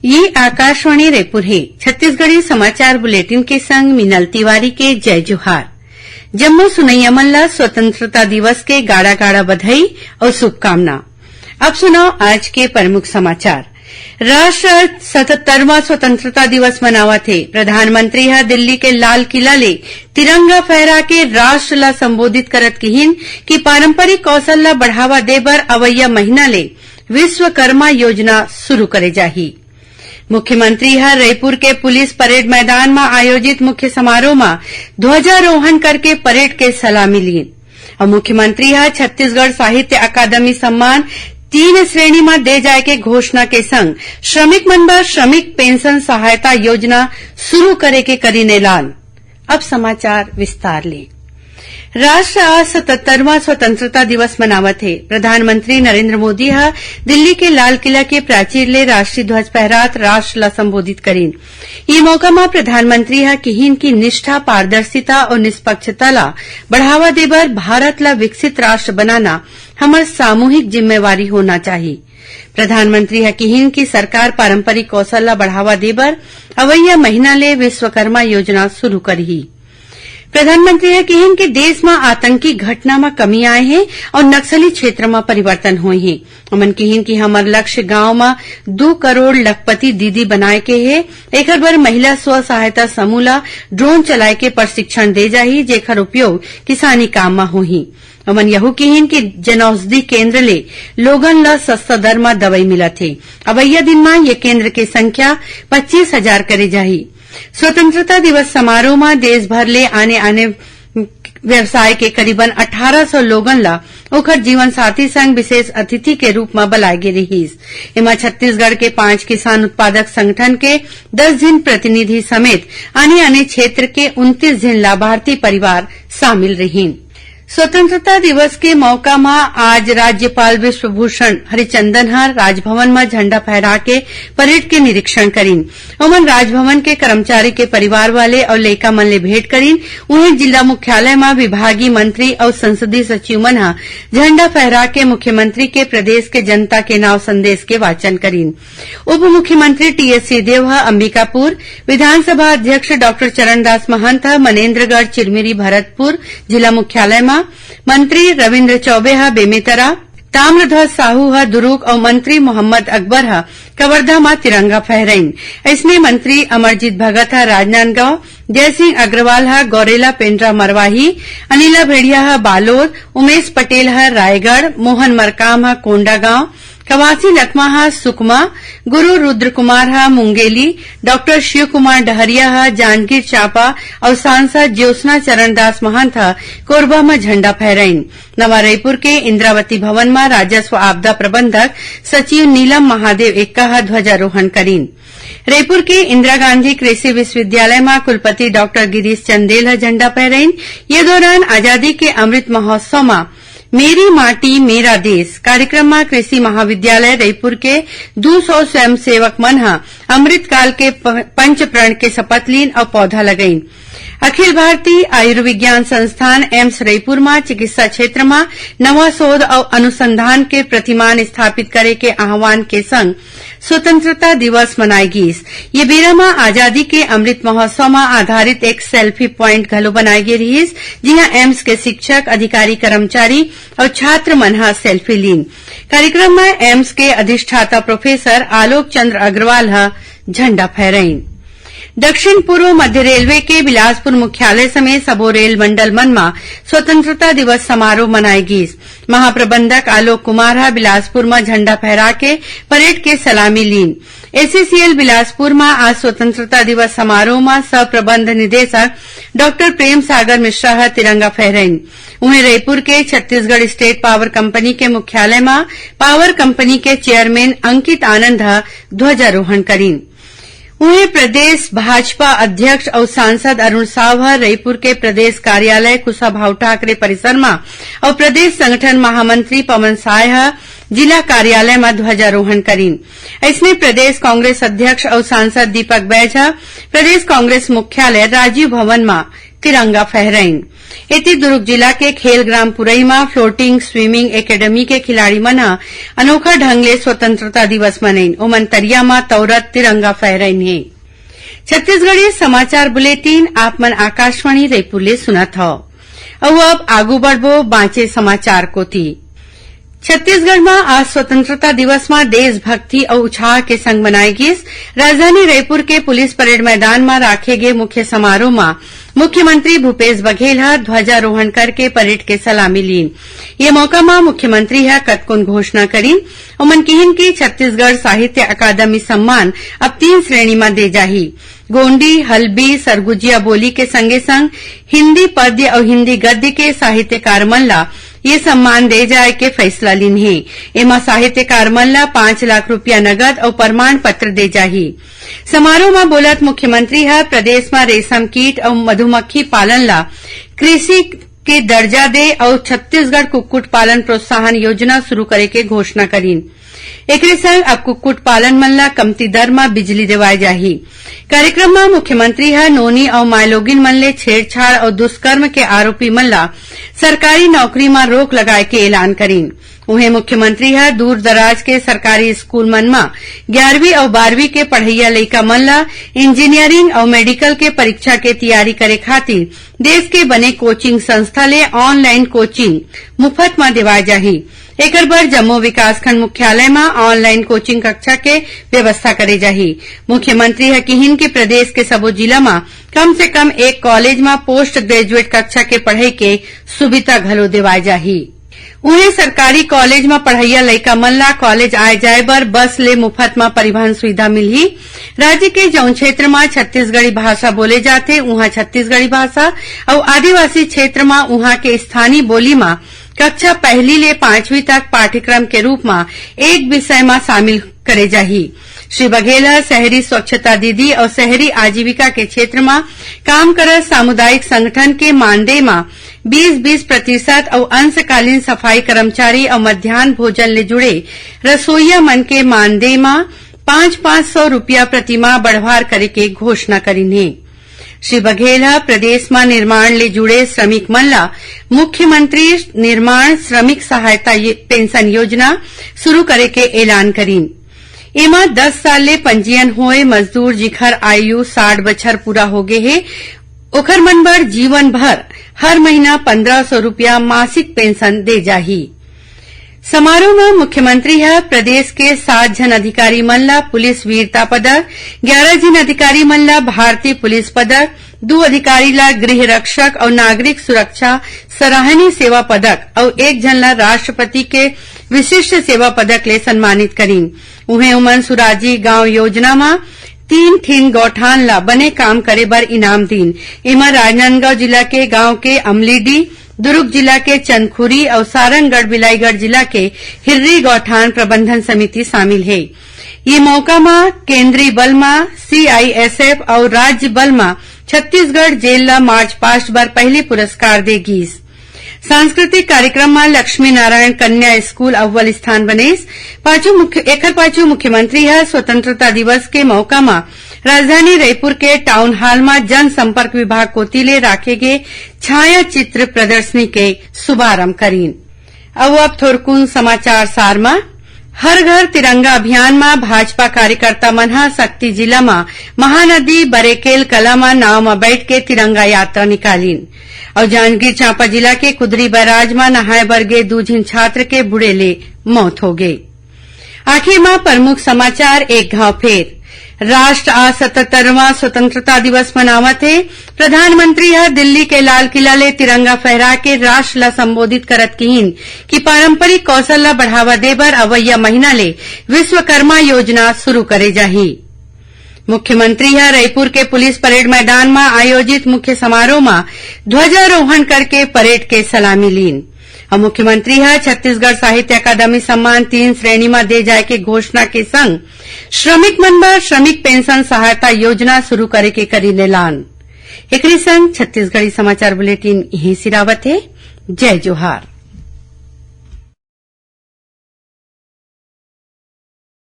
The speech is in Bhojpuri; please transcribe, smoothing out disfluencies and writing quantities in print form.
ये आकाशवाणी रायपुर है। छत्तीसगढ़ी समाचार बुलेटिन के संग मिनल तिवारी के जय जोहार। जम्मू सुनैया मन ला स्वतंत्रता दिवस के गाड़ा गाड़ा बधाई और शुभकामना। अब सुनो आज के प्रमुख समाचार। राष्ट्र 77वां स्वतंत्रता दिवस मनावत है। प्रधानमंत्री ह दिल्ली के लाल किला ले तिरंगा फहरा के राष्ट्र ला संबोधित करत कहिन कि पारंपरिक कौशल ला बढ़ावा दे बर अवैया महीना ले विश्वकर्मा योजना शुरू करे जाही। मुख्यमंत्री ह रायपुर के पुलिस परेड मैदान में आयोजित मुख्य समारोह में ध्वजारोहण करके परेड के सलामी लीन और मुख्यमंत्री ह छत्तीसगढ़ साहित्य अकादमी सम्मान 3 श्रेणी में दे जाए के घोषणा के संग श्रमिक मन बर श्रमिक पेंशन सहायता योजना शुरू करे के करीन ऐलान। अब समाचार विस्तार ले। राष्ट्र आज 77वां स्वतंत्रता दिवस मनावत है। प्रधानमंत्री नरेंद्र मोदी ह दिल्ली के लाल किला के प्राचीर ले राष्ट्रीय ध्वज फहरात राष्ट्र ला संबोधित करीन। ये मौका में प्रधानमंत्री ह कहिन की निष्ठा, पारदर्शिता और निष्पक्षता ला बढ़ावा देबर भारत ला विकसित राष्ट्र बनाना हमर सामूहिक जिम्मेवारी होना चाहिए। प्रधानमंत्री ह कहिन की सरकार पारंपरिक कौशल ला बढ़ावा देबर अवैया महीना ले विश्वकर्मा योजना शुरू करही। प्रधानमंत्री ने कहा कि देश में आतंकी घटना में कमी आए हैं और नक्सली क्षेत्र में परिवर्तन हुए हैं। उमन कहिन कि हमार लक्ष्य गांव में 2 करोड़ लखपति दीदी बनाए के है। एक बार महिला स्व सहायता समूह ला ड्रोन चलाए के प्रशिक्षण दे जाही, जेकर उपयोग किसानी काम में होही। उमन यहू कहिन कि जनौषधि केंद्र ले लोगन ला सस्ता दर में दवाई मिलत है। अवैया दिन में ये केंद्र की संख्या 25,000 करे जाही। स्वतंत्रता दिवस समारोह में देश भर ले आने व्यवसाय के करीबन 1800 लोगन ला ओकर जीवन साथी संग विशेष अतिथि के रूप में बुलाए गे रहीस। इमा छत्तीसगढ़ के 5 किसान उत्पादक संगठन के 10 जन प्रतिनिधि समेत आने क्षेत्र के 29 जन लाभार्थी परिवार शामिल रहीन। स्वतंत्रता दिवस के मौका में आज राज्यपाल विश्वभूषण हरिचंदन ह राजभवन में झंडा फहरा के परेड के निरीक्षण करीन। उमन राजभवन के कर्मचारी के परिवार वाले और लइका मन ले भेंट करीन। उन्हें जिला मुख्यालय में विभागीय मंत्री और संसदीय सचिव मन ह झंडा फहरा के मुख्यमंत्री के प्रदेश के जनता के नाव संदेश के वाचन करीन। उप मुख्यमंत्री टीएस सिंहदेव ह अंबिकापुर, विधानसभा अध्यक्ष डॉक्टर चरणदास महंत ह मनेन्द्रगढ़, चिरमिरी, भरतपुर जिला मुख्यालय में, मंत्री रविन्द्र चौबे ह बेमेतरा, ताम्रध्वज साहू ह दुर्ग और मंत्री मोहम्मद अकबर ह कवर्धा में तिरंगा फहराइन। इसमें मंत्री अमरजीत भगत ह राजनांदगांव, जयसिंह अग्रवाल ह गौरेला पेंड्रा मरवाही, अनिला भेड़िया ह बालोद, उमेश पटेल ह रायगढ़, मोहन मरकाम ह कोंडागांव, कवासी लखमा ह सुकमा, गुरु रुद्र कुमार ह मुंगेली, डॉक्टर शिव कुमार डहरिया ह जांजगीर चांपा और सांसद ज्योत्सना चरणदास महंत ह कोरबा में झंडा फहराइन। नवा रायपुर के इंद्रावती भवन में राजस्व आपदा प्रबंधक सचिव नीलम महादेव एक्का ह ध्वजारोहण करीन। रायपुर के इंदिरा गांधी कृषि विश्वविद्यालय में कुलपति डॉक्टर गिरीश चंदेल ह झंडा फहराइन। ये दौरान आजादी के अमृत महोत्सव में मेरी माटी मेरा देश कार्यक्रम में कृषि महाविद्यालय रायपुर के 200 स्वयंसेवक मन ह अमृत काल के पंच प्रण के शपथ लीन और पौधा लगाइन। अखिल भारतीय आयुर्विज्ञान संस्थान एम्स रायपुर में चिकित्सा क्षेत्र में नवा शोध और अनुसंधान के प्रतिमान स्थापित करे के आह्वान के संग स्वतंत्रता दिवस मनाएगी। ये बेरा में आजादी के अमृत महोत्सव में आधारित एक सेल्फी प्वाइंट घलो बनाई गई रहीस, जिहां एम्स के शिक्षक, अधिकारी, कर्मचारी और छात्र मन ह सेल्फी लीन। कार्यक्रम में एम्स के अधिष्ठाता प्रोफेसर आलोक चंद्र अग्रवाल ह झंडा फहराइन। दक्षिण पूर्व मध्य रेलवे के बिलासपुर मुख्यालय समेत सबो रेल मंडल मन में स्वतंत्रता दिवस समारोह मनाएगी। महाप्रबंधक आलोक कुमार ह बिलासपुर में झंडा फहरा के परेड के सलामी लीन। एसीसीएल बिलासपुर में आज स्वतंत्रता दिवस समारोह में सह प्रबंध निदेशक डॉक्टर प्रेम सागर मिश्रा ह तिरंगा फहराइन। उन्हें रायपुर के छत्तीसगढ़ स्टेट पावर कंपनी के मुख्यालय में पावर कंपनी के चेयरमैन अंकित आनंद ह ध्वजारोहण करीन। उन्हें प्रदेश भाजपा अध्यक्ष और सांसद अरुण साव रायपुर के प्रदेश कार्यालय कुशाभाऊ ठाकरे परिसर में और प्रदेश संगठन महामंत्री पवन साय जिला कार्यालय में ध्वजारोहण करीन। इसमें प्रदेश कांग्रेस अध्यक्ष और सांसद दीपक बैज प्रदेश कांग्रेस मुख्यालय राजीव भवन में तिरंगा फहराइन। इति दुर्ग जिला के खेलग्राम पुरई में फ्लोटिंग स्विमिंग एकेडमी के खिलाड़ी मन अनोखा ढंग ले स्वतंत्रता दिवस मनाइन। ओमन तरिया में तौरत तिरंगा फहराइन है। छत्तीसगढ़ी समाचार बुलेटिन आप मन आकाशवाणी रायपुर ले सुनत हव। अब आगू बढ़बो बाँचे समाचार कोती। छत्तीसगढ़ में आज स्वतंत्रता दिवस में देशभक्ति और उत्साह के संग मनाई गिस। राजधानी रायपुर के पुलिस परेड मैदान में राखे गए मुख्य समारोह में मुख्यमंत्री भूपेश बघेल ध्वजारोहण करके परेड के सलामी लीन। ये मौका में मुख्यमंत्री कतकोन घोषणा करीन। ओमन किहिन की छत्तीसगढ़ साहित्य अकादमी सम्मान अब 3 श्रेणी में दे जाही। गोंडी, हल्बी, सरगुजिया बोली के संगे संग हिन्दी पद्य और हिन्दी गद्य के साहित्यकार मन ला ये सम्मान दे जाए के फैसला लीन है। एमा साहित्यकार मन ला 5 लाख रुपया नगद और प्रमाण पत्र दे जाही। समारोह में बोलत मुख्यमंत्री प्रदेश में रेशम कीट और मधुमक्खी पालन ला कृषि के दर्जा दे और छत्तीसगढ़ कुक्कुट पालन प्रोत्साहन योजना शुरू करे के घोषणा करीन। एकरे संग अब कुक्कुट पालन मन ला कमती दर में बिजली देवाई जाही। कार्यक्रम में मुख्यमंत्री नोनी और मायलोगिन मन ले छेड़छाड़ और दुष्कर्म के आरोपी मन ला सरकारी नौकरी में रोक लगाए के ऐलान करीन। उन्हें मुख्यमंत्री दूर दराज के सरकारी स्कूल मन में 11वीं और 12वीं के पढ़इया लइका मन ला इंजीनियरिंग और मेडिकल के परीक्षा के तैयारी करे खातिर देश के बने कोचिंग संस्था ले ऑनलाइन कोचिंग मुफ्त में देवाई जाही। एकर बर जम्मू विकासखंड मुख्यालय में ऑनलाइन कोचिंग कक्षा के व्यवस्था करे जाही। मुख्यमंत्री किहिन के प्रदेश के सबो जिला में कम से कम एक कॉलेज में पोस्ट ग्रेजुएट कक्षा के पढ़ाई के सुविधा घलो देवाई जाही। उन्हें सरकारी कॉलेज में पढ़इया लइका मन ला कॉलेज आए जाए बर बस ले मुफ्त में परिवहन सुविधा मिलही। राज्य के जौन क्षेत्र में छत्तीसगढ़ी भाषा बोले जाते उहाँ छत्तीसगढ़ी भाषा और आदिवासी क्षेत्र में उहाँ के स्थानीय बोली में कक्षा 1 ले 5वीं तक पाठ्यक्रम के रूप में एक विषय में शामिल करे जाही। श्री बघेल शहरी स्वच्छता दीदी और शहरी आजीविका के क्षेत्र में काम करत सामुदायिक संगठन के मानदेय में 20% और अंशकालीन सफाई कर्मचारी और मध्याह्न भोजन ले जुड़े रसोईया मन के मानदेय में 500 रुपया प्रतिमाह बढ़वार करे के घोषणा करीन है। श्री बघेल प्रदेश में निर्माण ले जुड़े श्रमिक मन ला मुख्यमंत्री निर्माण श्रमिक सहायता पेंशन योजना शुरू करे के ऐलान करीन। एमा 10 साल ले पंजीयन होए मजदूर जिखर आयु 60 बछर पूरा हो गए है ओखर मन बर जीवन भर हर महीना 1500 रुपया मासिक पेंशन दे जाही। समारोह में मुख्यमंत्री प्रदेश के 7 जन अधिकारी मन ला पुलिस वीरता पदक, 11 जन अधिकारी मन ला भारतीय पुलिस पदक, 2 अधिकारी ला गृह रक्षक और नागरिक सुरक्षा सराहनीय सेवा पदक और 1 जन ला राष्ट्रपति के विशिष्ट सेवा पदक ले सम्मानित करीन। उन्हें उमन सुराजी गांव योजना में 3 ठिन गौठान ला बने काम करे बर इनाम दीन। एमा राजनांदगांव जिला के गांव के अमलीडी, दुर्ग जिला के चंदखुरी और सारंगगढ़ बिलाईगढ़ जिला के हिर्री गौठान प्रबंधन समिति शामिल है। ये मौका में केंद्रीय बल में सीआईएसएफ और राज्य बल में छत्तीसगढ़ जेल ला मार्च पास्ट बर पहले पुरस्कार देगीस। सांस्कृतिक कार्यक्रम में लक्ष्मी नारायण कन्या स्कूल अव्वल स्थान बनेस। पाछू मुख्यमंत्री स्वतंत्रता दिवस के मौका में राजधानी रायपुर के टाउन हॉल में जनसंपर्क विभाग कोती ले राखे गए छाया चित्र प्रदर्शनी के शुभारंभ करीन। अब थोरकुन समाचार सार में हर घर तिरंगा अभियान में भाजपा कार्यकर्ता मन शक्ति जिला में महानदी बरेकेल कला में नाव में बैठ के तिरंगा यात्रा निकालीन और जांजगीर चांपा जिला के कुदरी बैराज में नहाए बर गए 2 झिन छात्र के बुड़े ले मौत हो गई। आखिर में प्रमुख समाचार एक घाव फेर। राष्ट्र आज 77वां स्वतंत्रता दिवस मनावत है। प्रधानमंत्री दिल्ली के लाल किला ले तिरंगा फहरा के राष्ट्र ला संबोधित करत किहिन कि पारंपरिक कौशल ला बढ़ावा दे बर अवैया महीना ले विश्वकर्मा योजना शुरू करे जाही। मुख्यमंत्री रायपुर के पुलिस परेड मैदान में आयोजित मुख्य समारोह में ध्वजारोहण करके परेड के सलामी लीन और मुख्यमंत्री छत्तीसगढ़ साहित्य अकादमी सम्मान 3 श्रेणी में दे जाए के घोषणा के संग श्रमिक मन बर श्रमिक पेंशन सहायता योजना शुरू करे के करीन ऐलान। एकरे संग छत्तीसगढ़ी समाचार बुलेटिन यही सिरावत है। जय जोहार।